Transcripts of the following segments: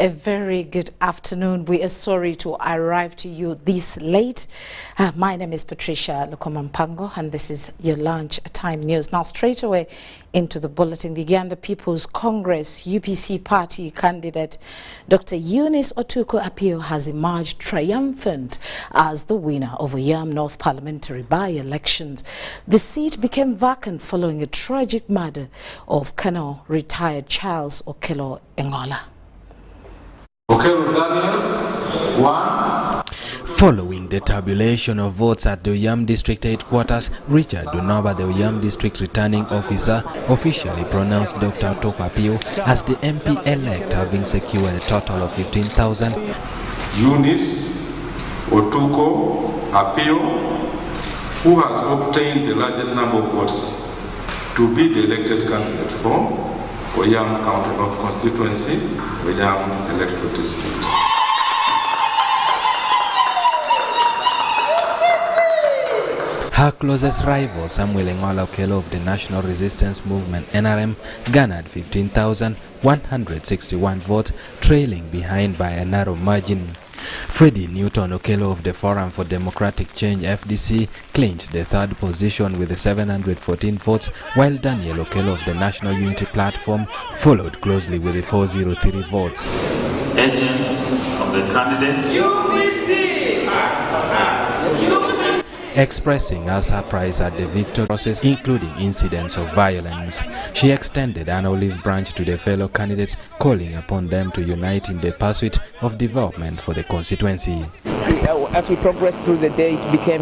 A very good afternoon. We are sorry to arrive to you this late. My name is Patricia Lukoma, and this is your lunch time news. Now, straight away into the bulletin. The Uganda People's Congress UPC party candidate Dr. Eunice Otuko Apio has emerged triumphant as the winner of Oyam North Parliamentary by-elections. The seat became vacant following a tragic murder of Colonel retired Charles Okello Engola. Following the tabulation of votes at the Oyam District Headquarters, Richard Dunaba, the Oyam District Returning Officer, officially pronounced Dr. Otuko Apio as the MP-elect, having secured a total of 15,000. Eunice Otuko Apio, who has obtained the largest number of votes to be the elected candidate for Oyam County North Constituency, Oyam Electoral District. Her closest rival, Samuel Engola Okello of the National Resistance Movement (NRM), garnered 15,161 votes, trailing behind by a narrow margin. Freddie Newton Okello of the Forum for Democratic Change (FDC) clinched the third position with 714 votes, while Daniel Okello of the National Unity Platform followed closely with 403 votes. Agents of the candidates. Expressing her surprise at the victory process, including incidents of violence, she extended an olive branch to the fellow candidates, calling upon them to unite in the pursuit of development for the constituency. As we progressed through the day, it became,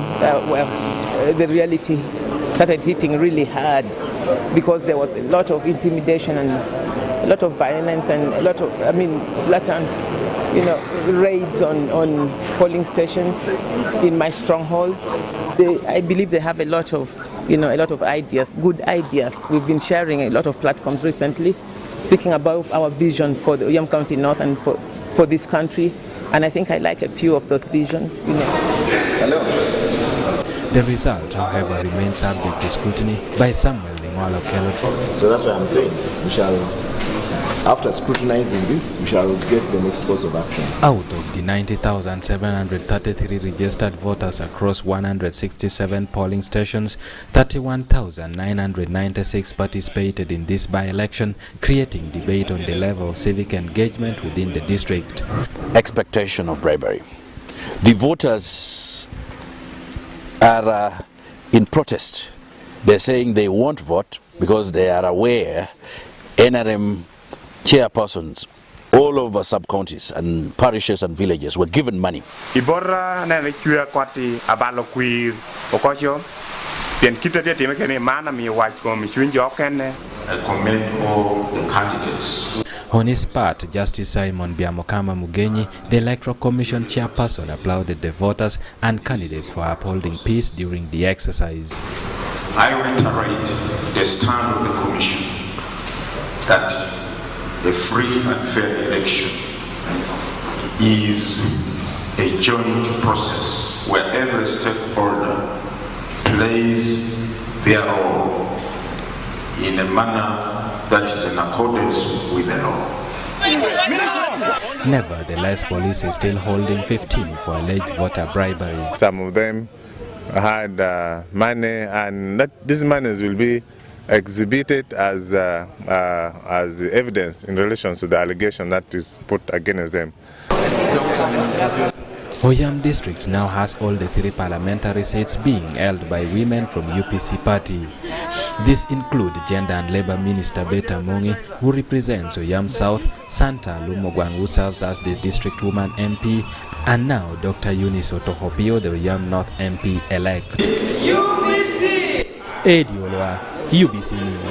the reality started hitting really hard, because there was a lot of intimidation and a lot of violence and a lot of, blatant, raids on polling stations in my stronghold. I believe they have a lot of ideas, good ideas. We've been sharing a lot of platforms recently, speaking about our vision for the Oyam County North and for this country. And I think I like a few of those visions. Hello. The result, however, remains subject to scrutiny by Samuel Engola Okello. So that's why I'm saying we shall, after scrutinizing this, we shall get the next course of action. Out of the 90,733 registered voters across 167 polling stations, 31,996 participated in this by-election, creating debate on the level of civic engagement within the district. Expectation of bribery. The voters are in protest. They're saying they won't vote because they are aware NRM chairpersons all over sub-counties and parishes and villages were given money. I commend all the candidates. On his part, Justice Simon Biamokama Mugenyi, the Electoral Commission chairperson, applauded the voters and candidates for upholding peace during the exercise. I reiterate the stand of the Commission that a free and fair election is a joint process where every stakeholder plays their role in a manner that is in accordance with the law. Nevertheless, police is still holding 15 for alleged voter bribery. Some of them had money, and these monies will be exhibited as evidence in relation to the allegation that is put against them. Oyam District now has all the 3 parliamentary seats being held by women from UPC party. These include Gender and Labour Minister Beta Mungi, who represents Oyam South, Santa Lumogwang, who serves as the District Woman MP, and now Dr. Eunice Otuko Apio, the Oyam North MP-elect. UBC! Ediolwa, UBC News.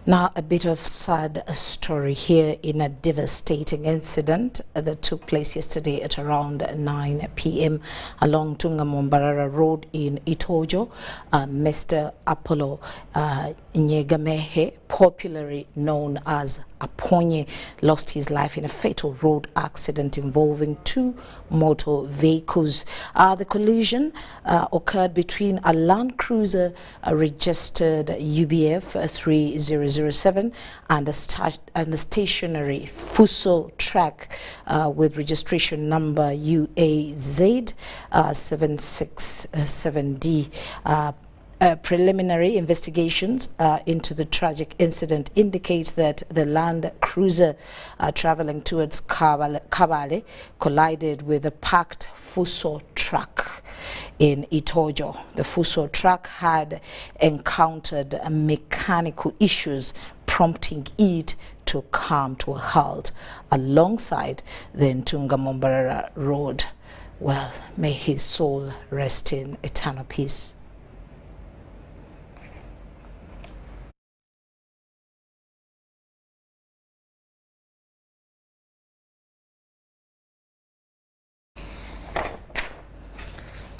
Now, a bit of sad story here in a devastating incident that took place yesterday at around 9 p.m. along Tungamombarara Road in Itojo. Mr. Apollo Nyegamehe, popularly known as Aponye lost his life in a fatal road accident involving 2 motor vehicles. The collision occurred between a Land Cruiser registered UBF 3007 and a stationary Fuso truck with registration number UAZ 767D. Preliminary investigations into the tragic incident indicates that the Land Cruiser traveling towards Kabale collided with a parked Fuso truck in Itojo. The Fuso truck had encountered mechanical issues, prompting it to come to a halt alongside the Ntunga-Mombarara Road. Well, may his soul rest in eternal peace.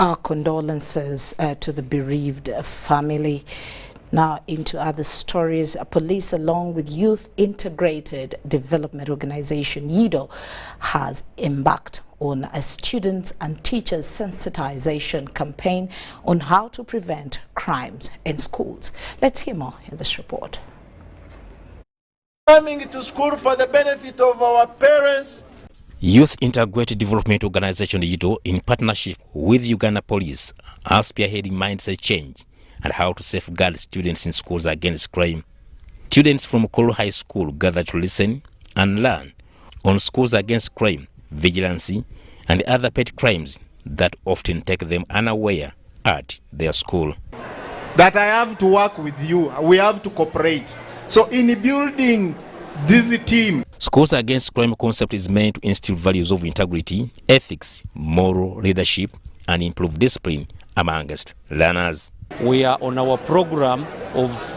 Our condolences to the bereaved family. Now into other stories. Police, along with Youth Integrated Development Organization, YIDO, has embarked on a students and teachers sensitization campaign on how to prevent crimes in schools. Let's hear more in this report. Coming to school for the benefit of our parents. Youth Integrated Development Organization YIDO, in partnership with Uganda Police, are spearheading mindset change and how to safeguard students in schools against crime. Students from Kolo High School gather to listen and learn on schools against crime, vigilance, and other petty crimes that often take them unaware at their school. That I have to work with you, we have to cooperate. So in building this team, Schools Against Crime concept is meant to instill values of integrity, ethics, moral leadership, and improve discipline amongst learners. We are on our program of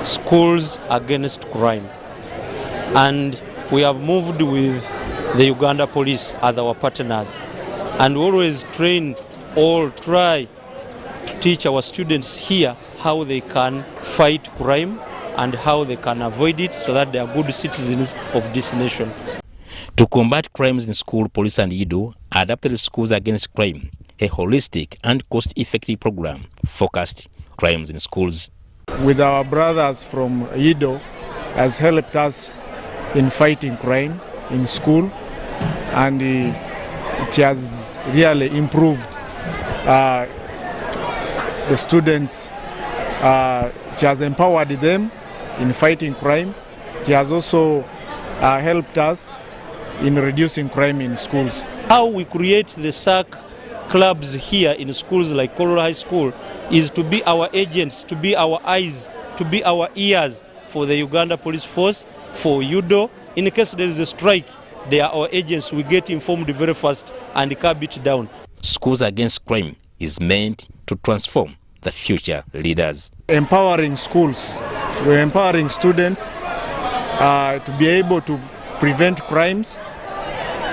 Schools Against Crime, and we have moved with the Uganda Police as our partners, and we always try to teach our students here how they can fight crime and how they can avoid it so that they are good citizens of this nation. To combat crimes in school, police and YIDO adapted Schools Against Crime, a holistic and cost-effective program focused crimes in schools. with our brothers from YIDO, has helped us in fighting crime in school, and it has really improved the students. It has empowered them in fighting crime. It has also helped us in reducing crime in schools. How we create the SAC clubs here in schools like Kolo High School is to be our agents, to be our eyes, to be our ears for the Uganda Police Force, for YIDO. In case there is a strike, they are our agents. We get informed very fast and curb it down. Schools Against Crime is meant to transform the future leaders. Empowering schools, we're empowering students to be able to prevent crimes,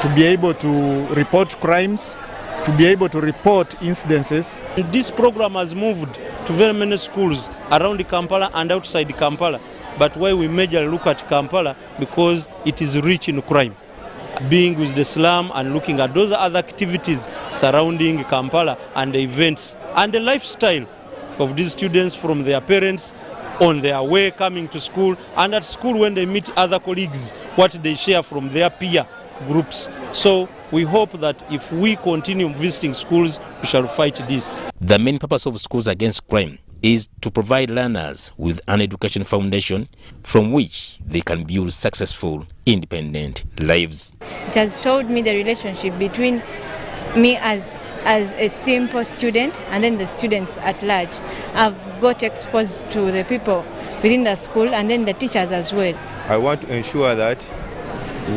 to be able to report crimes, to be able to report incidences. This program has moved to very many schools around Kampala and outside Kampala, but why we majorly look at Kampala because it is rich in crime. Being with the slum and looking at those other activities surrounding Kampala and the events and the lifestyle of these students from their parents on their way coming to school, and at school when they meet other colleagues, what they share from their peer groups. So we hope that if we continue visiting schools, we shall fight this. The main purpose of Schools Against Crime is to provide learners with an education foundation from which they can build successful, independent lives. It has showed me the relationship between me as a simple student and then the students at large. I've got exposed to the people within the school and then the teachers as well. I want to ensure that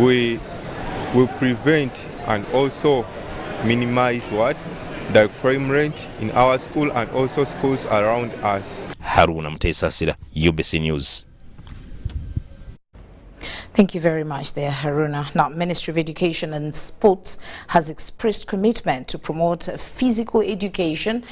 we will prevent and also minimize the crime rate in our school and also schools around us. Haruna Mtesa Sira, UBC News. Thank you very much there, Haruna. Now, Ministry of Education and Sports has expressed commitment to promote physical education,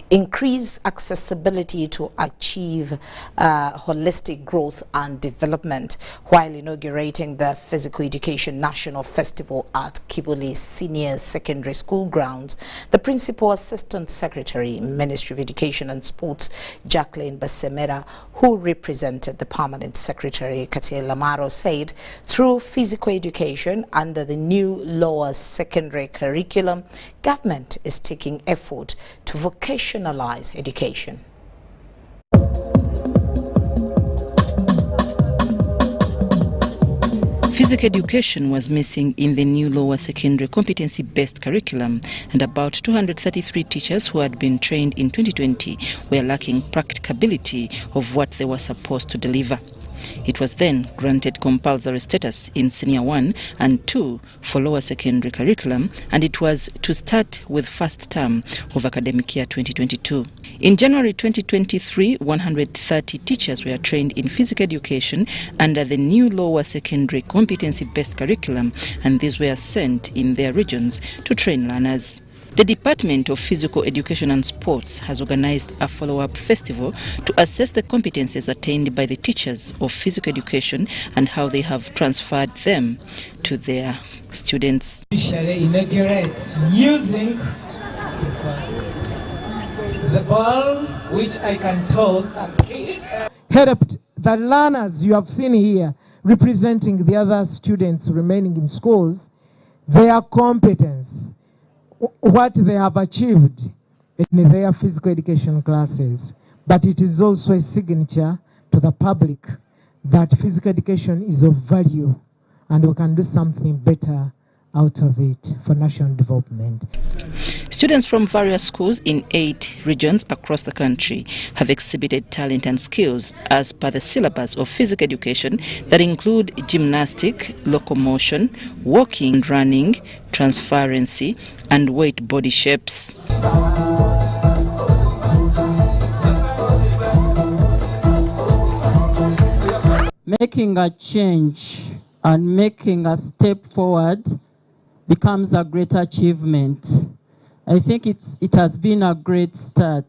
increase accessibility to achieve holistic growth and development, while inaugurating the Physical Education National Festival at Kibuli Senior Secondary School grounds. The Principal Assistant Secretary, Ministry of Education and Sports, Jacqueline Basemera, who represented the Permanent Secretary, Katia Lamaro, said through physical education under the new lower secondary curriculum, government is taking effort to vocationalize education. Physical education was missing in the new lower secondary competency-based curriculum, and about 233 teachers who had been trained in 2020 were lacking practicability of what they were supposed to deliver. It was then granted compulsory status in Senior 1 and 2 for lower secondary curriculum, and it was to start with first term of academic year 2022. In January 2023, 130 teachers were trained in physical education under the new lower secondary competency-based curriculum, and these were sent in their regions to train learners. The Department of Physical Education and Sports has organized a follow-up festival to assess the competencies attained by the teachers of physical education and how they have transferred them to their students. Officially inaugurate using the ball, which I can toss and kick. Helped the learners you have seen here representing the other students remaining in schools, their competence, what they have achieved in their physical education classes. But it is also a signature to the public that physical education is of value and we can do something better out of it for national development. Students from various schools in 8 regions across the country have exhibited talent and skills as per the syllabus of physical education that include gymnastic, locomotion, walking, running, transparency, and weight body shapes. Making a change and making a step forward becomes a great achievement. I think it has been a great start.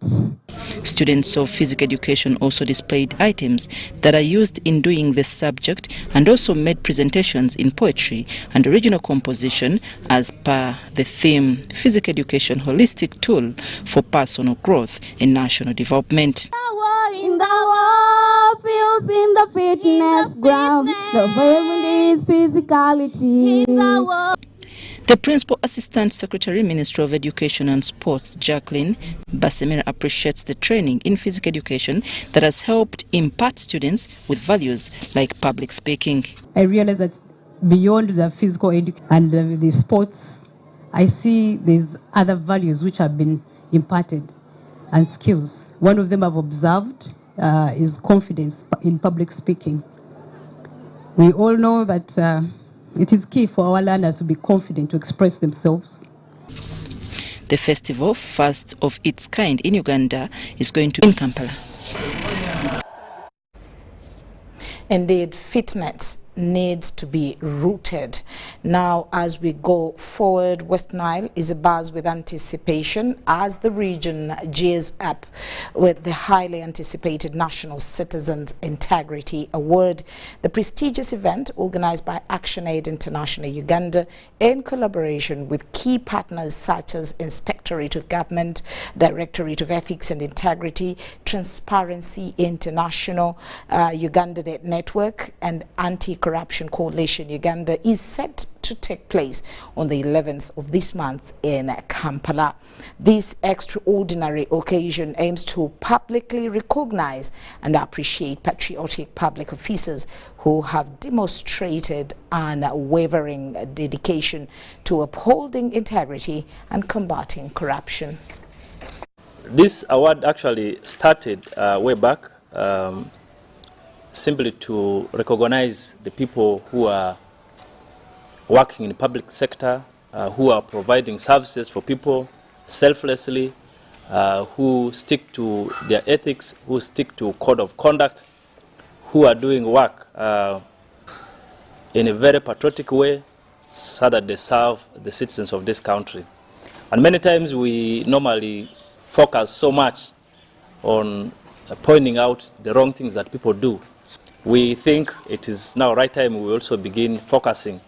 Students of physical education also displayed items that are used in doing this subject and also made presentations in poetry and original composition as per the theme Physical Education Holistic Tool for Personal Growth and National Development. In the war, feels in the fitness ground. The favorite is physicality. The Principal Assistant Secretary, Ministry of Education and Sports, Jacqueline Basemera, appreciates the training in physical education that has helped impart students with values like public speaking. I realize that beyond the physical education and the sports, I see there's other values which have been imparted and skills. One of them I've observed is confidence in public speaking. We all know that it is key for our learners to be confident to express themselves. The festival, first of its kind in Uganda, is going to be in Kampala. Indeed, fitness needs to be rooted. Now, as we go forward, West Nile is abuzz with anticipation as the region gears up with the highly anticipated National Citizens Integrity Award. The prestigious event, organized by ActionAid International Uganda in collaboration with key partners such as Inspectorate of Government, Directorate of Ethics and Integrity, Transparency International, Uganda Net Network, and Anti-Corruption Coalition Uganda, is set to take place on the 11th of this month in Kampala. This extraordinary occasion aims to publicly recognize and appreciate patriotic public officers who have demonstrated unwavering dedication to upholding integrity and combating corruption. This award actually started way back simply to recognize the people who are working in the public sector, who are providing services for people selflessly, who stick to their ethics, who stick to code of conduct, who are doing work in a very patriotic way so that they serve the citizens of this country. And many times we normally focus so much on pointing out the wrong things that people do. We think it is now right time we also begin focusing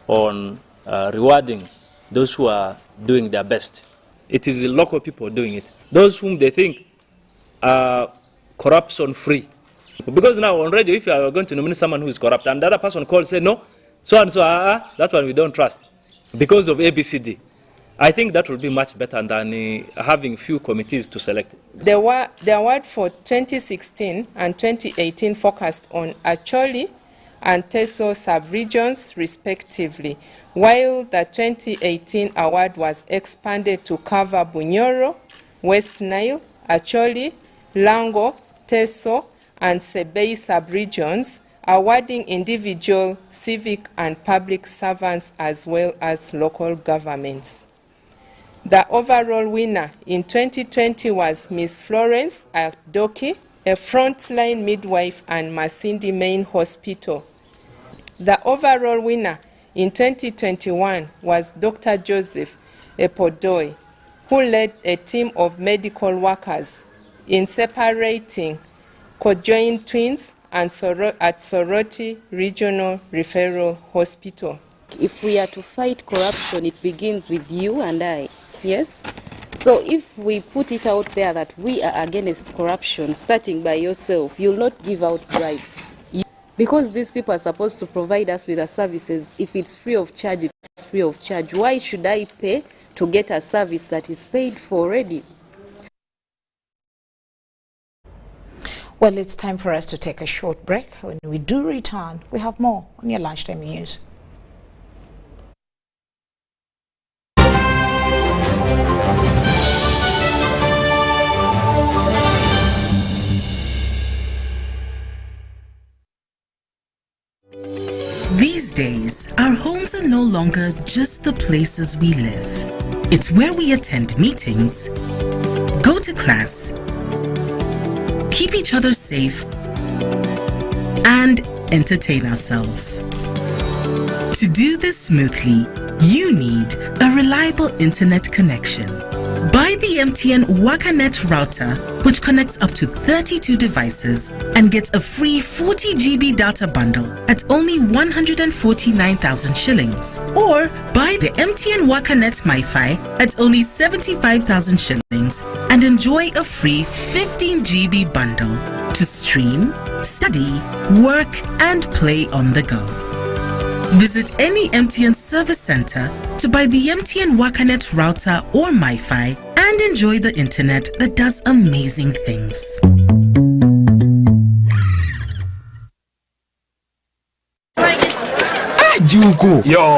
on rewarding those who are doing their best. It is the local people doing it. Those whom they think are corruption-free. Because now on radio, if you are going to nominate someone who is corrupt, and the other person calls, say, no, so and so, that one we don't trust because of ABCD. I think that will be much better than having few committees to select. The award for 2016 and 2018 focused on Acholi and Teso sub-regions respectively, while the 2018 award was expanded to cover Bunyoro, West Nile, Acholi, Lango, Teso, and Sebei sub-regions, awarding individual, civic, and public servants as well as local governments. The overall winner in 2020 was Miss Florence Adoki, a frontline midwife and Masindi Main Hospital. The overall winner in 2021 was Dr. Joseph Epodoi, who led a team of medical workers in separating conjoined twins and at Soroti Regional Referral Hospital. If we are to fight corruption, it begins with you and I. Yes? So if we put it out there that we are against corruption, starting by yourself, you'll not give out bribes. Because these people are supposed to provide us with the services. If it's free of charge, it's free of charge. Why should I pay to get a service that is paid for already? Well, it's time for us to take a short break. When we do return, we have more on your lunchtime news. These days, our homes are no longer just the places we live. It's where we attend meetings, go to class, keep each other safe, and entertain ourselves. To do this smoothly, you need a reliable internet connection. Buy the MTN WakaNet router, which connects up to 32 devices and gets a free 40 GB data bundle at only 149,000 shillings. Or buy the MTN WakaNet MiFi at only 75,000 shillings and enjoy a free 15 GB bundle to stream, study, work, and play on the go. Visit any MTN service center to buy the MTN WakaNet router or MiFi and enjoy the internet that does amazing things. Juko. Yo.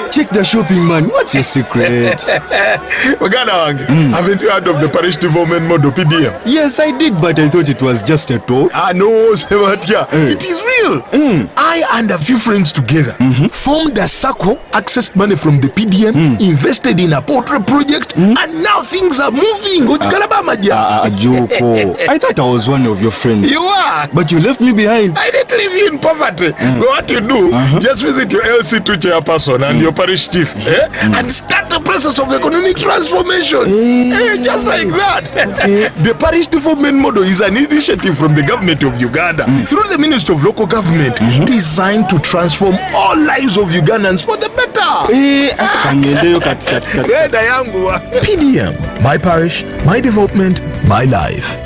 Check the shopping, man. What's your secret? Haven't you heard of the parish development model PDM? Yes, I did, but I thought it was just a talk. No, Sebatia. It is real. I and a few friends together formed a circle, accessed money from the PDM, invested in a poultry project, and now things are moving. Juko. I thought I was one of your friends. You are. But you left me behind. I didn't leave you in poverty. What you do, just visit your LC2 chairperson and your parish chief and start the process of economic transformation. Just like that. The parish development model is an initiative from the government of Uganda through the Ministry of Local Government designed to transform all lives of Ugandans for the better. PDM, my parish, my development, my life.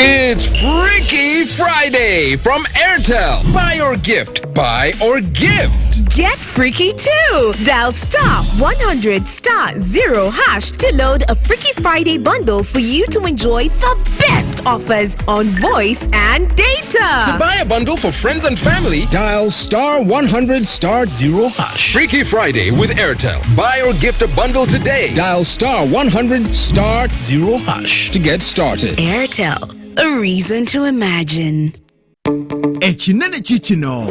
It's Freaky Friday from Airtel. Buy or gift. Buy or gift. Get freaky too. Dial *100*0# to load a Freaky Friday bundle for you to enjoy the best offers on voice and data. To buy a bundle for friends and family, dial *100*0#. Freaky Friday with Airtel. Buy or gift a bundle today. Dial *100*0# to get started. Airtel. A reason to imagine. Echinene chichino.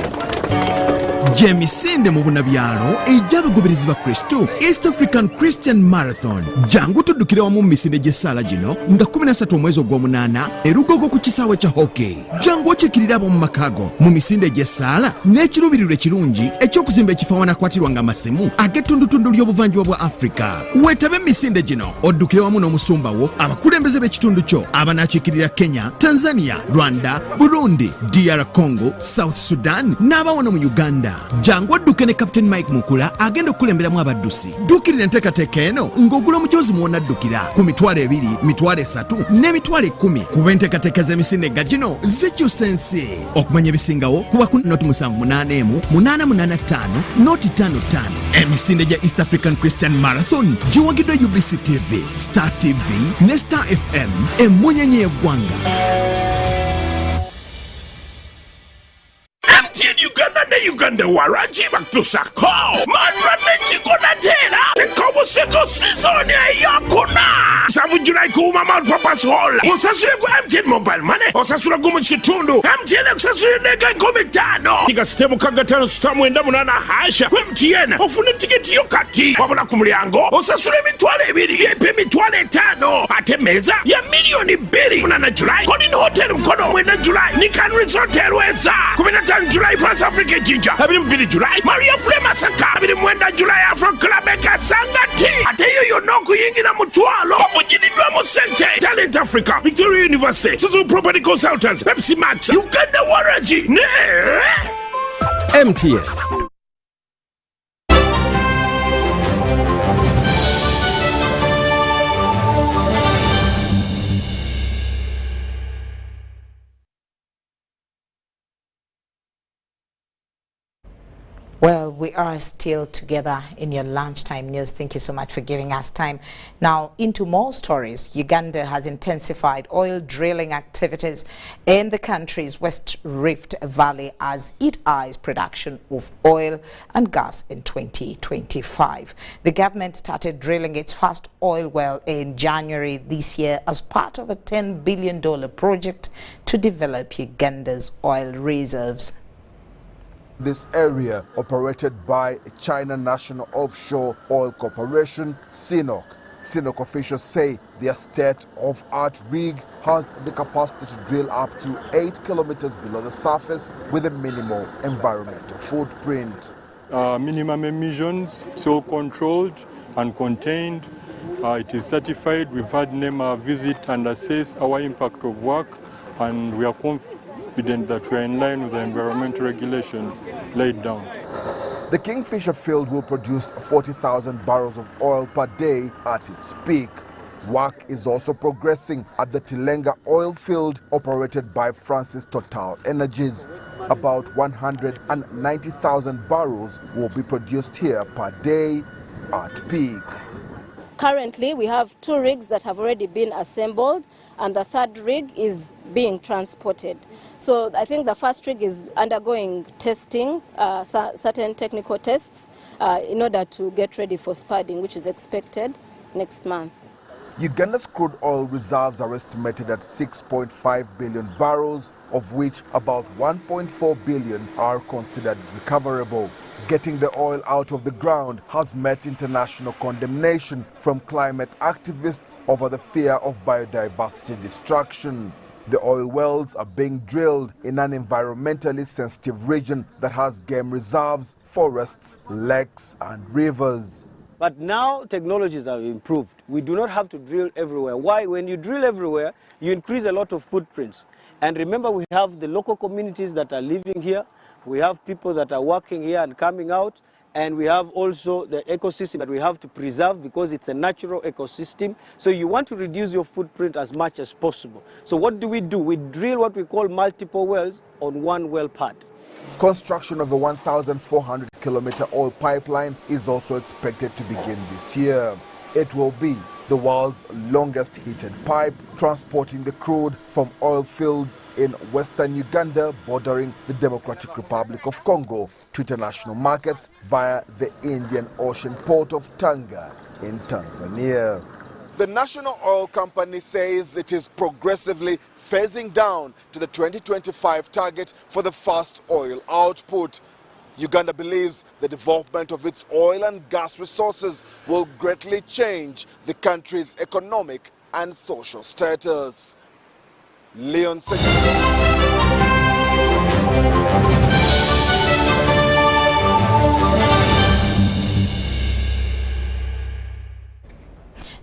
Jemisinde mu bunabyalo ejjabagoberizi ba Kristo East African Christian Marathon jangu tuddukira wamu mu misinde gy'essaala gino nga 13 omwezi ogw'omunaana erugogo ku kisaawe kya hockey jangu okikirira abo mu makaago mu misinde gy'essaala n'ekiruubirirwa ekirungi eky'okuzimba ekifo awanakwatirwanga amasimu ag'ettundutundu ly'obuvanjuba bwa Afrika. Weetabe emisinde gino oddukire wamu n'omusumba wo abakulembeze b'ekitundu kyo abanaakiikirira Kenya, Tanzania, Rwanda, Burundi, DR Congo, South Sudan n'abawona mu Uganda. Jangu odduke ne Captain Mike Mukula agenda okukulemberamu abaddusi. Dduukirira enteekateeka eno ng'ogula omujoozi mw'onaddukira ku mitwalo 2, mitwalo 3 n'emitwalo 10 kuba enteekateeka z'emisinde nga gino zikyusa ensi. Okumanya ebisingawo kuba ku noti 781-885 noti 55. Emisinde gya East African Christian Marathon giwagiddwa UBC TV, Star TV ne Star FM emmunyenye y'eggwanga. Uganda ne Uganda waraji batusako manramenti konatera tekobuseko season yakuna savu July ku mama papa's hall usasule kwa MTN mobile money usasule gumu chitundu MTN usasule nega 15 iga stemu kagatano stamu enda munana hasha kwa MTN ofune tiketi yokati wabula ku mulyango usasule mitwale 2 yepe mitwale 5 ate meza ya milioni 2 munana July Golden Hotel mkono mwenda July Nikan Resort Airways 15 July France Africa Jinja Abiri July Maria Flema Saka Abiri Mwenda July Afro Club Eka Sangati ate yoyo noku yingi na mutwalo wafujinidwa musente Talent Africa Victoria University Suzu Property Consultants Pepsi Max Uganda Waraji ne MTN. Well, we are still together in your lunchtime news. Thank you so much for giving us time. Now, into more stories. Uganda has intensified oil drilling activities in the country's West Rift Valley as it eyes production of oil and gas in 2025. The government started drilling its first oil well in January this year as part of a $10 billion project to develop Uganda's oil reserves. This area, operated by China National Offshore Oil Corporation, CNOOC. CNOOC officials say their state-of-art rig has the capacity to drill up to 8 kilometers below the surface with a minimal environmental footprint. Minimum emissions, it's all controlled and contained. It is certified. We've had NEMA visit and assess our impact of work, and we are confident that we are in line with the environmental regulations laid down. The Kingfisher field will produce 40,000 barrels of oil per day at its peak. Work is also progressing at the Tilenga oil field operated by Francis Total Energies. About 190,000 barrels will be produced here per day at peak. Currently, we have 2 rigs that have already been assembled, and the 3rd rig is being transported. So I think the first rig is undergoing testing, certain technical tests, in order to get ready for spudding, which is expected next month. Uganda's crude oil reserves are estimated at 6.5 billion barrels, of which about 1.4 billion are considered recoverable. Getting the oil out of the ground has met international condemnation from climate activists over the fear of biodiversity destruction. The oil wells are being drilled in an environmentally sensitive region that has game reserves, forests, lakes and rivers. But now technologies have improved. We do not have to drill everywhere. Why? When you drill everywhere, you increase a lot of footprints. And remember, we have the local communities that are living here. We have people that are working here and coming out. And we have also the ecosystem that we have to preserve because it's a natural ecosystem. So you want to reduce your footprint as much as possible. So what do? We drill what we call multiple wells on one well pad. Construction of a 1,400-kilometer oil pipeline is also expected to begin this year. It will be the world's longest heated pipe, transporting the crude from oil fields in western Uganda bordering the Democratic Republic of Congo to international markets via the Indian Ocean port of Tanga in Tanzania. The national oil company says it is progressively phasing down to the 2025 target for the first oil output. Uganda believes the development of its oil and gas resources will greatly change the country's economic and social status. Leon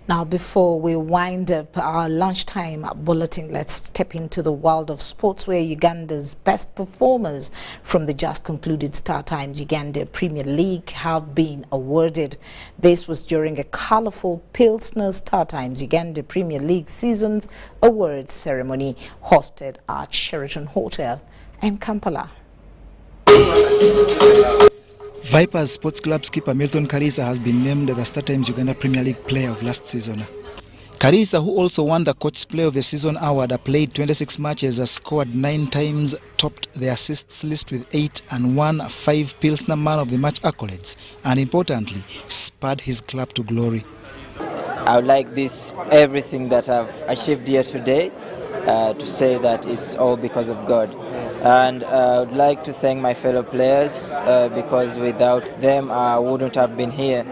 Now, before we wind up our lunchtime bulletin, let's step into the world of sports, where Uganda's best performers from the just concluded Star Times Uganda Premier League have been awarded. This was during a colorful Pilsner Star Times Uganda Premier League Seasons Awards ceremony hosted at Sheraton Hotel in Kampala. Vipers Sports Club skipper Milton Karisa has been named the Star Times Uganda Premier League Player of last season. Karisa, who also won the Coach's Player of the Season award, played 26 matches, has scored 9 times, topped the assists list with 8 and won 5 Pilsner Man of the Match accolades, and importantly, spurred his club to glory. I would like everything that I've achieved here today, to say that it's all because of God. And I would like to thank my fellow players, because without them I wouldn't have been here.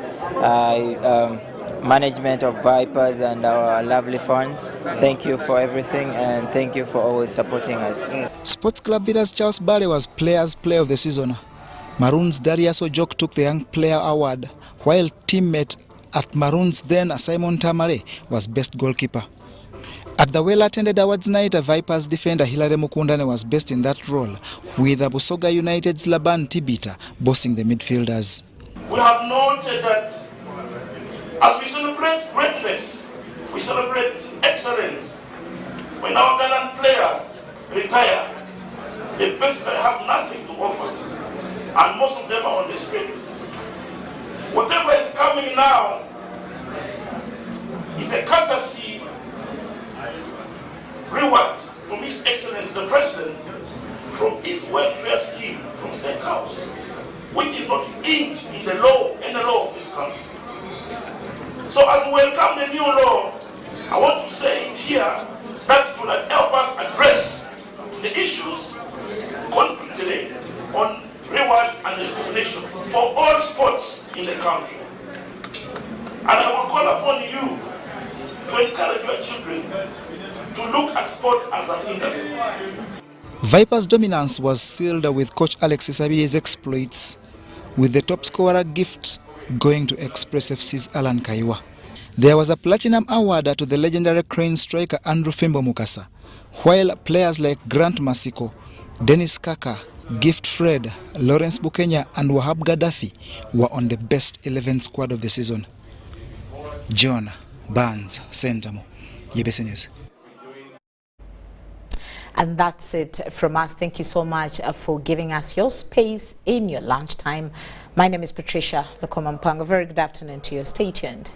Management of Vipers and our lovely fans, thank you for everything, and thank you for always supporting us. Sports Club Villa's Charles Bale was Players Player of the Season. Maroons Darius Ojok took the Young Player Award, while teammate at Maroons then Simon Tamare was Best Goalkeeper. At the well-attended awards night, Vipers defender Hilary Mukundane was best in that role, with Busoga United's Laban Tibita bossing the midfielders. We have noted that as we celebrate greatness, we celebrate excellence. When our gallant players retire, they basically have nothing to offer, and most of them are on the streets. Whatever is coming now is a courtesy reward from His Excellency the President, from his welfare scheme from State House, which is not inked in the law, any law of this country. So as we welcome the new law, I want to say it here that it will help us address the issues concretely on rewards and recognition for all sports in the country. And I will call upon you to encourage your children to look at sport as an industry. Vipers' dominance was sealed with coach Alex Isabi's exploits, with the top scorer gift going to Express FC's Alan Kaiwa. There was a platinum award to the legendary Crane striker Andrew Fimbo Mukasa, while players like Grant Masiko, Dennis Kaka, Gift Fred, Lawrence Bukenya and Wahab Gaddafi were on the best 11 squad of the season. John Barnes, Sentamo, YBC News. And that's it from us. Thank you so much for giving us your space in your lunchtime. My name is Patricia Lukoma. Very good afternoon to you. Stay tuned.